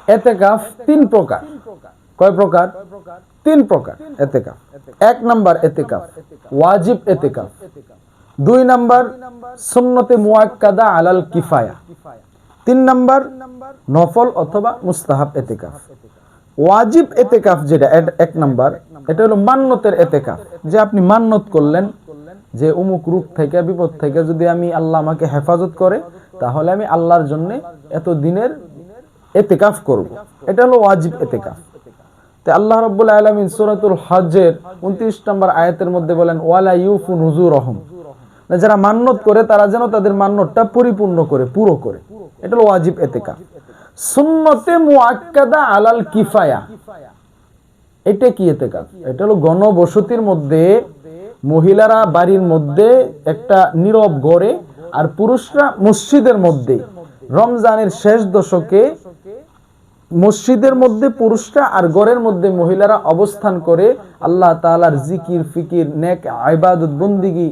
এতেকাফ তিন প্রকার। কয় প্রকার? তিন প্রকার এতেকাফ। এক নাম্বার এতেকাফ ওয়াজিব এতেকাফ, দুই নাম্বার সুন্নতে মুআক্কাদা আলাল কিফায়া, তিন নাম্বার নফল অথবা মুস্তাহাব এতেকাফ। ওয়াজিব এতেকাফ যেটা এক নাম্বার, এটা হলো মান্নতের এতেকাফ, যে আপনি মান্নত করলেন যে অমুক রূপ থেকে বিপদ থেকে যদি আমি আল্লাহ আমাকে হেফাজত করে তাহলে আমি আল্লাহর জন্য এত দিনের এতেকাফ করব, এটা হলো ওয়াজিব এতেকাফ। তো আল্লাহ রাব্বুল আলামিন সূরাতুল হজ্জের 29 নম্বর আয়াতের মধ্যে বলেন ওয়ালা ইউফু নুজুরহুম, যারা মান্নত করে তারা যেন তাদের মান্নতটা পরিপূর্ণ করে, পুরো করে, এটা হলো ওয়াজিব এতেকাফ। সুন্নতে মুআক্কাদা আলাল কিফায়া, এটা কি এতেকাফ? এটা হলো গণবসতির মধ্যে মহিলারা বাড়ির মধ্যে একটা নীরব ঘরে আর পুরুষরা মসজিদের মধ্যে রমজানের শেষ দশকে মসজিদের মধ্যে পুরুষরা আর ঘরের মধ্যে মহিলারা অবস্থান করে আল্লাহ তাআলার জিকির ফিকির নেক ইবাদত বন্দিগি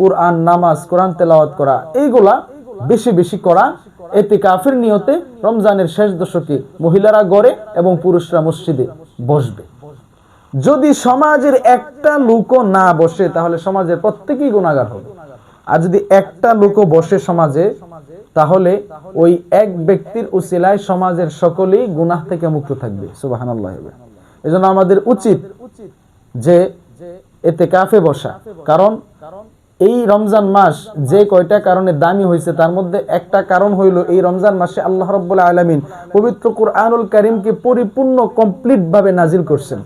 কোরআন নামাজ কোরআন তেলাওয়াত করা এইগুলা বেশি বেশি করা ইতিকাফের নিয়তে রমজানের শেষ দশকে মহিলারা ঘরে এবং পুরুষরা মসজিদে বসবে। যদি সমাজের একটা লোকও না বসে তাহলে সমাজের প্রত্যেকেই গুনাহগার হবে, আর যদি একটা লোকও বসে সমাজে তাহলে ওই এক ব্যক্তির উসিলায় সমাজের সকলেই গুনাহ থেকে মুক্ত থাকবে। সুবহানাল্লাহ। এজন্য আমাদের উচিত যে ইতিকাফে বসা, কারণ এই রমজান মাস যে কয়টা কারণে দামি হয়েছে তার মধ্যে একটা কারণ হইল এই রমজান মাসে আল্লাহ রাব্বুল আলামিন পবিত্র কুরআনুল কারীমকে পরিপূর্ণ কমপ্লিট ভাবে নাজিল করছেন।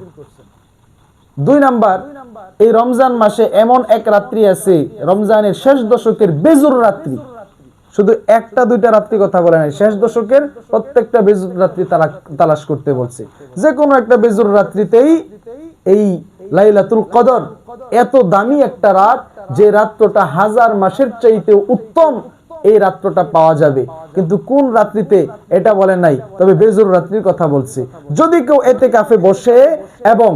দুই নাম্বার, এই রমজান মাসে এমন এক রাত্রি আছে রমজানের শেষ দশকের বেজুর রাত্রি, শুধু একটা দুইটা রাত্রি কথা বলে নাই, শেষ দশকের প্রত্যেকটা বেজুর রাত্রি তালাশ করতে বলছে। যে কোনো একটা বেজুর রাত্রিতেই এই লাইলাতুল কদর এত দামি একটা রাত, যে রাত্রটা হাজার মাসের চাইতে উত্তম এই রাত্রটা পাওয়া যাবে, কিন্তু কোন রাত্রিতে এটা বলে নাই, তবে বেজুর রাত্রির কথা বলছে। যদি কেউ ইতিকাফে বসে এবং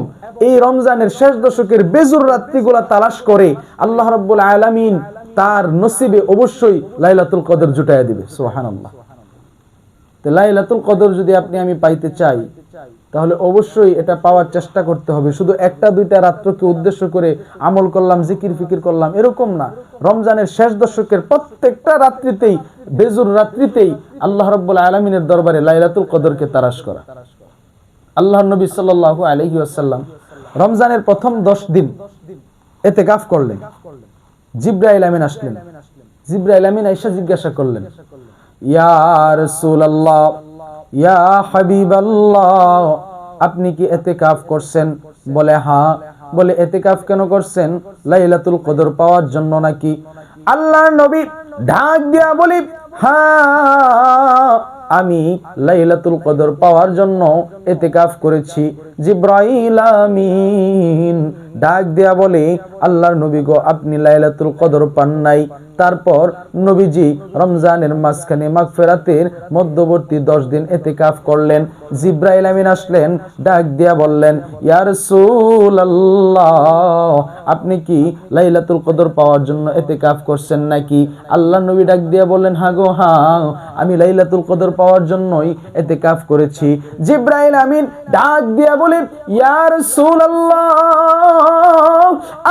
এই রমজানের শেষ দশকের বেজুর রাত্রিগুলা তালাশ করে আল্লাহ রাব্বুল আলামিন তার নসিবে অবশ্যই লাইলাতুল কদর জুটাইয়া দিবে। সুবহানাল্লাহ। তো লাইলাতুল কদর যদি আপনি আমি পাইতে চাই তাহলে অবশ্যই এটা পাওয়ার চেষ্টা করতে হবে। শুধু একটা দুইটা রাত্রকে উদ্দেশ্য করে আমল করলাম জিকির ফিকির করলাম এরকম না, রমজানের শেষ দশকের প্রত্যেকটা রাত্রিতেই বেজুর রাত্রিতেই আল্লাহ রাব্বুল আলামিনের দরবারে লাইলাতুল কদরকে তালাশ করা। আল্লাহর নবী সাল্লাল্লাহু আলাইহি ওয়াসাল্লাম রমজানের প্রথম 10 দিন ইতিকাফ করলেন। জিবরাইল আমিন আসলেন। জিবরাইল আমিন আয়েশা জিজ্ঞাসা করলেন, ইয়া রাসূলুল্লাহ, ইয়া হাবিবাল্লাহ, আপনি কি ইতিকাফ করছেন? বলে হ্যাঁ। বলে ইতিকাফ কেন করছেন? লাইলাতুল কদর পাওয়ার জন্য নাকি? আল্লাহর নবী ডাক দিয়া বলে, হ্যাঁ, আমি লাইলাতুল কদর পাওয়ার জন্য ইতিকাফ করেছি। জিবরাইল আমিন ডাক দিয়া বলে, আল্লাহর নবী গো, আপনি লাইলাতুল কদর পান নাই। তারপর নবীজি রমজানের মাঝখানে মাগফিরাতের মধ্যবর্তী 10 দিন ইতিকাফ করলেন। জিবরাইল আমিন আসলেন, ডাক দিয়া বললেন, ইয়া রাসূলুল্লাহ, আপনি কি লাইলাতুল কদর পাওয়ার জন্য ইতিকাফ করছেন নাকি? আল্লাহর নবী ডাক দিয়া বললেন, হ্যাঁ গো হ্যাঁ, আমি লাইলাতুল কদর পাওয়ার জন্যই ইতিকাফ করেছি। জিবরাইল আমিন ডাক দিয়া বলেন, ইয়া রাসূলুল্লাহ,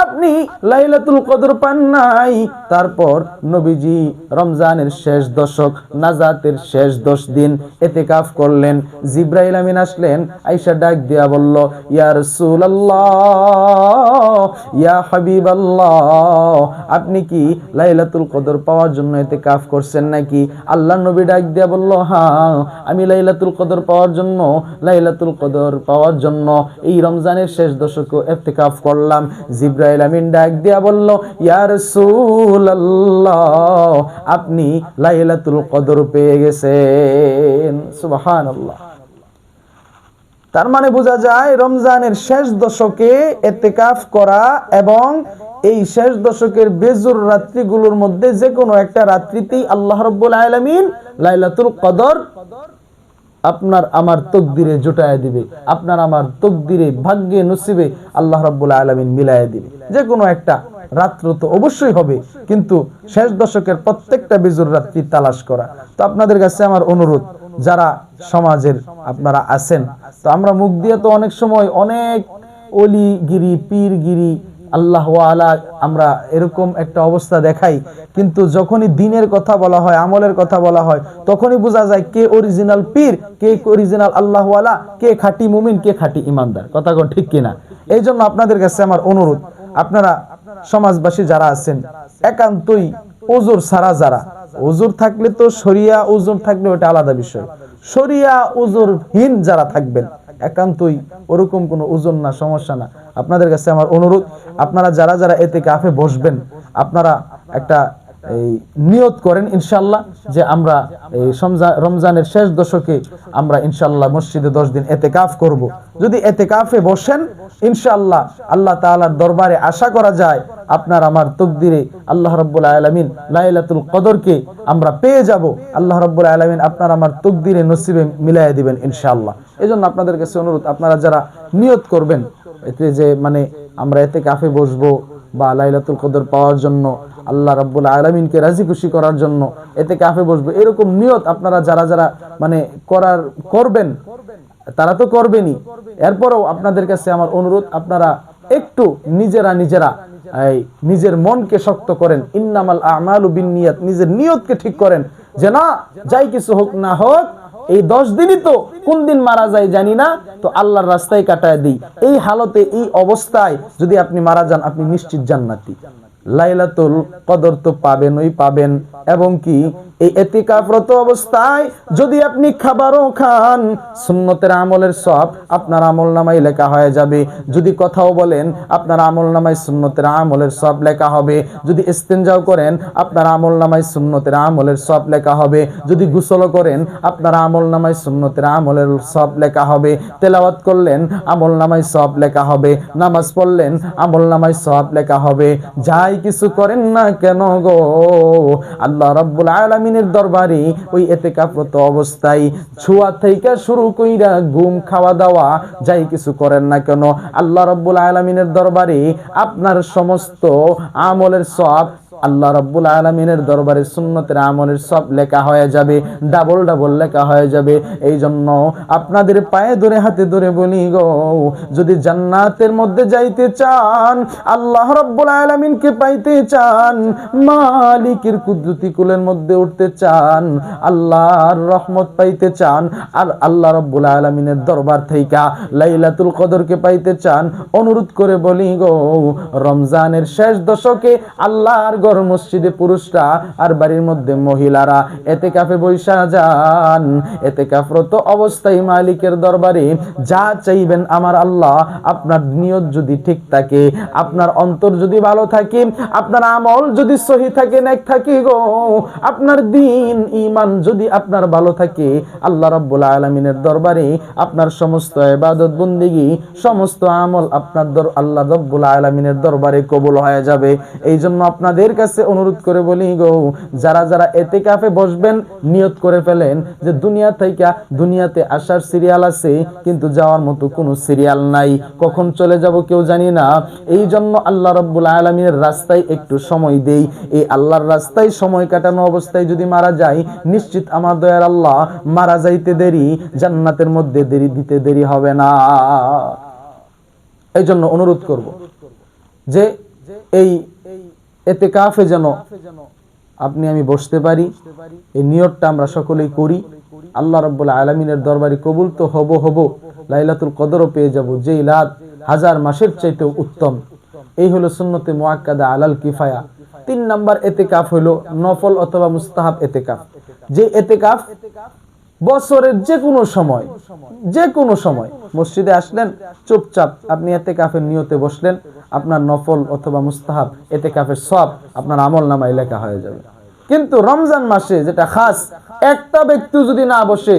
আপনি লাইলাতুল কদর পান নাই। তারপর নবীজি রমজানের শেষ দশক নাজাতের শেষ 10 দিন ইতিকাফ করলেন। জিবরাইল আমিন আসলেন, আয়েশা ডাক দিয়া বলল, ইয়া রাসূলুল্লাহ, ইয়া হাবিবাল্লাহ, আপনি কি লাইলাতুল কদর পাওয়ার জন্য ইতিকাফ করছেন নাকি? আল্লাহর নবী ডাক দিয়া বলল, হ্যাঁ, আমি লাইলাতুল কদর পাওয়ার জন্য এই রমজানের শেষ দশকে ইতিকাফ করলাম। জিবরাইল আমিন ডাক দিয়া বলল, ইয়া রাসূলুল্লাহ, আপনি লাইলাতুল কদর পেয়ে গেছেন। সুবহানাল্লাহ। তার মানে বোঝা যায় রমজানের শেষ দশকে ইতিকাফ করা এবং এই শেষ দশকের বেজুর রাত্রিগুলোর মধ্যে যে কোনো একটা রাত্রিতেই আল্লাহ রাব্বুল আলামিন লাইলাতুল কদর আপনার আমার তকদিরে জুটায়া দিবে, আপনার আমার তকদিরে ভাগ্যে নসিবে আল্লাহ রাব্বুল আলামিন মিলায়া দিবে। যে কোনো একটা রাত্র তো অবশ্যই হবে, কিন্তু শেষ দশকের প্রত্যেকটা বেজুর রাত্রি তালাশ করা। তো আপনাদের কাছে আমার অনুরোধ, যারা সমাজের আপনারা আছেন, তো আমরা মুখ দিয়ে তো অনেক সময় অনেক অলিগিরি, পীরগিরি, আল্লাহ ওয়ালা আমরা এরকম একটা অবস্থা দেখাই, কিন্তু যখনই দিনের কথা বলা হয়, আমলের কথা বলা হয়, তখনই বোঝা যায় কে অরিজিনাল পীর, কে অরিজিনাল আল্লাহ ওয়ালা, কে খাঁটি মুমিন, কে খাঁটি ইমানদার। কথা কোন ঠিক কিনা? এই জন্য আপনাদের কাছে আমার অনুরোধ, আপনারা সমাজবাসী যারা আছেন, একান্তই ওজোর ছাড়া, যারা ওজোর থাকলে তো শরিয়া, ওজোর থাকলে ওটা আলাদা বিষয়, শরিয়া ওজোরহীন যারা থাকবেন, একান্তই ওরকম কোনো ওজন না, সমস্যা না। আপনাদের কাছে আমার অনুরোধ, আপনারা যারা যারা এতেকাফে বসবেন, আপনারা একটা এই নিয়ত করেন ইনশাআল্লাহ যে আমরা এই রমজানের শেষ দশকে আমরা ইনশাআল্লাহ মসজিদে 10 দিন এতেকাফ করব। যদি এতেকাফে বসেন ইনশাআল্লাহ আল্লাহ তাআলার দরবারে আশা করা যায় আপনার আমার তকদিরে আল্লাহ রাব্বুল আলামিন লাইলাতুল কদরকে আমরা পেয়ে যাব। আল্লাহ রাব্বুল আলামিন আপনার আমার তকদিরে নসিবে মিলাইয়া দিবেন ইনশাআল্লাহ। এজন্য আপনাদের কাছে অনুরোধ, আপনারা যারা নিয়ত করবেন এতে যে মানে আমরা এতেকাফে বসবো বা লাইলাতুল কদর পাওয়ার জন্য, আল্লাহ রাব্বুল আলামিনকে রাজি খুশি করার জন্য এতেকাফে বসবো, এরকম নিয়ত আপনারা যারা যারা মানে করবেন, তারা তো করবেনই। এরপরেও আপনাদের কাছে আমার অনুরোধ, আপনারা একটু নিজেরা নিজের মনকে শক্ত করেন। ইন্নামাল আমালু বিন্নিয়াত, নিজের নিয়তকে ঠিক করেন যে না, যাই কিছু হোক না হোক এই 10 দিনই তো, কোন দিন মারা যায় জানি না, তো আল্লাহর রাস্তায় কাটায় দিই। এই হালতে, এই অবস্থায় যদি আপনি মারা যান, আপনি নিশ্চিত জান্নাতি। লাইলাতুল কদর তো পাবেনই পাবেন, এবং কি এই ইতিকাফরত অবস্থায় যদি আপনি খাবারও খান, সুন্নতের আমলের সব আপনার আমলনামায় লেখা হয়ে যাবে। যদি কথাও বলেন, আপনার আমলনামায় সুন্নতের আমলের সব লেখা হবে। যদি ইস্তেনজাও করেন, আপনার আমলনামায় সুন্নতের আমলের সব লেখা হবে। যদি গোসল করেন, আপনার আমলনামায় সুন্নতের আমলের সব লেখা হবে। তেলাওয়াত করলেন, আমলনামায় সব লেখা হবে। নামাজ পড়লেন, আমলনামায় সব লেখা হবে। যাই কিছু করেন না কেন গো, আল্লাহ রাব্বুল আলামিনের দরবারে ওই ইতিকাফরত অবস্থায় ছোঁয়া থেকে শুরু কইরা ঘুম, খাওয়া দাওয়া, যাই কিছু করেন না কেন, আল্লাহ রাব্বুল আলামিনের দরবারে আপনার সমস্ত আমলের সব আল্লাহ রাব্বুল আলামিনের দরবারে সুন্নতের আমলের সব লেখা হয়ে যাবে, ডাবল ডাবল লেখা হয়ে যাবে। এই জন্য আপনাদের পায়ে ধরে হাতে ধরে বলি গো, যদি জান্নাতের মধ্যে যাইতে চান, আল্লাহ রাব্বুল আলামিনকে পাইতে চান, মালিকের কুদরতি কুলের মধ্যে উঠতে চান, আল্লাহর রহমত পাইতে চান, আর আল্লাহ রাব্বুল আলামিনের দরবার থেকে লাইলাতুল কদরকে পাইতে চান, অনুরোধ করে বলি গো, রমজানের শেষ দশকে আল্লাহর মসজিদে পুরুষরা আর বাড়ির মধ্যে মহিলারা ইতিকাফে বৈশা যান। ইতিকাফরত অবস্থায় মালিকের দরবারে যা চাইবেন আমার আল্লাহ, আপনার নিয়ত যদি ঠিক থাকে, আপনার অন্তর যদি ভালো থাকে, আপনার আমল যদি সহি থাকে, নেক থাকে গো, আপনার দ্বীন ঈমান যদি আপনার ভালো থাকে, আল্লাহ রাব্বুল আলামিনের দরবারে আপনার সমস্ত ইবাদত বন্দেগী, সমস্ত আমল আপনার আল্লাহ রাব্বুল আলামিনের দরবারে কবুল হয়ে যাবে। এই জন্য আপনাদের কাছে অনুরোধ করে বলি গো, যারা যারা ইতিকাফে বসবেন, নিয়ত করে ফেলেন যে দুনিয়াতে আসার সিরিয়াল আছে, কিন্তু যাওয়ার মতো কোনো সিরিয়াল নাই, কখন চলে যাব কেউ জানি না। এই জন্য আল্লাহ রাব্বুল আলামিনের রাস্তায় একটু সময় দেই। এই আল্লাহর রাস্তায় সময় কাটানো অবস্থায় যদি মারা যায়, নিশ্চিত আমার দয়ার আল্লাহ মারা যাইতে দেরি, জান্নাতের মধ্যে দিতে দেরি হবে না। এই জন্য অনুরোধ করব যে এই ইতিকাফে যেন আপনি আমি বসতে পারি, এই নিয়তটা আমরা সকলেই করি। আল্লাহ রাব্বুল আলামিনের দরবারে কবুল তো হব, লাইলাতুল কদরও পেয়ে যাব, যেই রাত 1000 মাসের চাইতেও উত্তম। এই হলো সুন্নতে মুআক্কাদা আলাল কিফায়া। 3 নাম্বার ইতিকাফ হলো নফল অথবা মুস্তাহাব ইতিকাফ। যে ইতিকাফ বছরের যে কোনো সময় মসজিদে আসলেন, চুপচাপ আপনি ইতিকাফের নিয়তে বসলেন, আপনার নফল অথবা মুস্তাহাব ইতিকাফের সব আপনার আমলনামায় লেখা হয়ে যাবে। কিন্তু রমজান মাসে যেটা খাস, একটা ব্যক্তি যদি না বসে,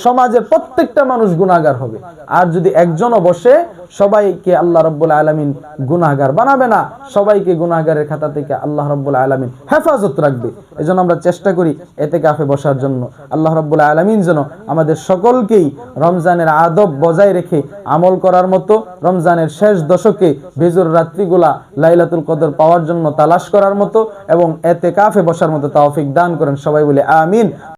সমাজের প্রত্যেকটা মানুষ গুনাহগার হবে। আর যদি একজনও বসে, সবাইকে আল্লাহ রাব্বুল আলামিন গুনাহগার বানাবে না, সবাইকে গুনাহগারের খাতা থেকে আল্লাহ রাব্বুল আলামিন হেফাজত রাখবে। এজন্য আমরা চেষ্টা করি ইতিকাফে বসার জন্য। আল্লাহ রাব্বুল আলামিন যেন আমাদের সকলকেই রমজানের আদব বজায় রেখে আমল করার মতো, রমজানের শেষ দশকে বেজুর রাত্রিগুলা লাইলাতুল কদর পাওয়ার জন্য তালাশ করার মতো এবং ইতিকাফে বসার মতো তৌফিক দান করেন। সবাই বলে আমিন।